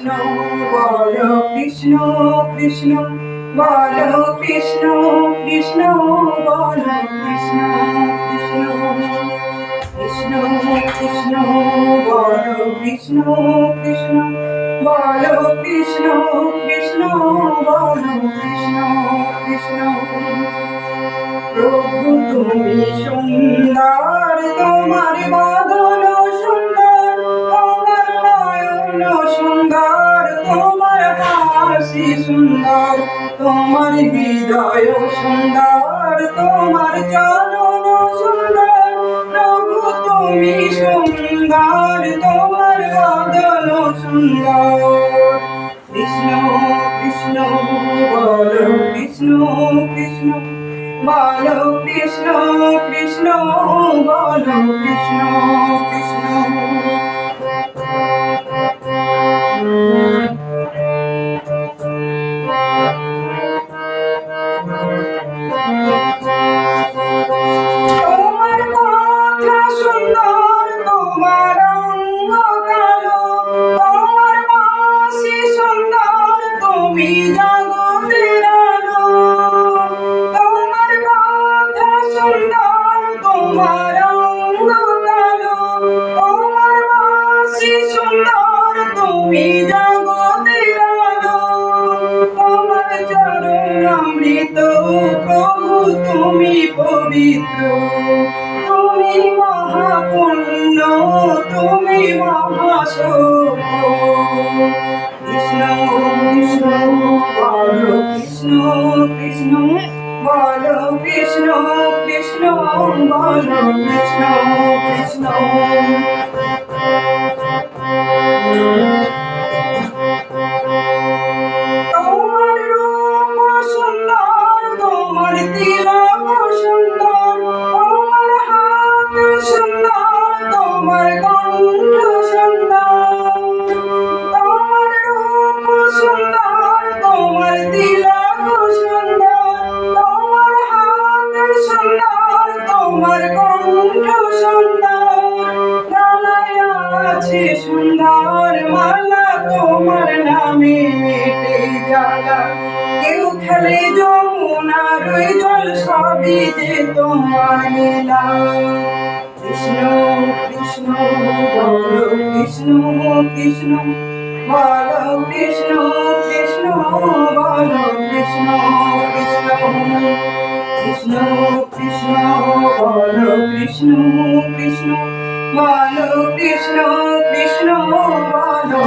কৃষ্ণ বলো কৃষ্ণ কৃষ্ণ বলো কৃষ্ণ কৃষ্ণ বলো কৃষ্ণ কৃষ্ণ কৃষ্ণ কৃষ্ণ বলো কৃষ্ণ কৃষ্ণ বলো কৃষ্ণ কৃষ্ণ বলো কৃষ্ণ কৃষ্ণ প্রভু তুমি সুন্দর তোমার বদন সুন্দর তোমার নয়ন সুন্দর তোমার হাসি সুন্দর তোমার হৃদয় সুন্দর তোমার চরণ সুন্দর প্রভু তুমি সুন্দর তোমার বদন সুন্দর কৃষ্ণ কৃষ্ণ বলো কৃষ্ণ কৃষ্ণ বলো কৃষ্ণ কৃষ্ণ বলো কৃষ্ণ কৃষ্ণ তোমার কথা সুন্দর তোমার অঙ্গ কালো তোমার বাঁশি সুন্দর তুমি জগতের আলো তোমার কথা সুন্দর তোমার অঙ্গ কালো তোমার বাঁশি সুন্দর তুমি জগতের আলো তোমার চরণ অমৃত প্রভু তুমি পবিত্র তুমি মহাপুণ্য তুমি মহাসৌভ কৃষ্ণ কৃষ্ণ বলো কৃষ্ণ কৃষ্ণ বলো কৃষ্ণ কৃষ্ণ বলো কৃষ্ণ কৃষ্ণ তোমার রূপ সুন্দর তোমার তিলক সুন্দর তোমার হাত সুন্দর তোমার কণ্ঠ সুন্দর তোমার রূপ সুন্দর তোমার তিলক সুন্দর তোমার হাত সুন্দর তোমার কণ্ঠ সুন্দর গলায় আছে সুন্দর মালা তোমার নামে মেটে জ্বালা কেউ খেলে যমুনার ওই জল সবই যে তোমার লীলা কৃষ্ণ কৃষ্ণ বলো কৃষ্ণ কৃষ্ণ বলো কৃষ্ণ কৃষ্ণ বলো কৃষ্ণ কৃষ্ণ কৃষ্ণ কৃষ্ণ বলো কৃষ্ণ কৃষ্ণ বলো কৃষ্ণ কৃষ্ণ বলো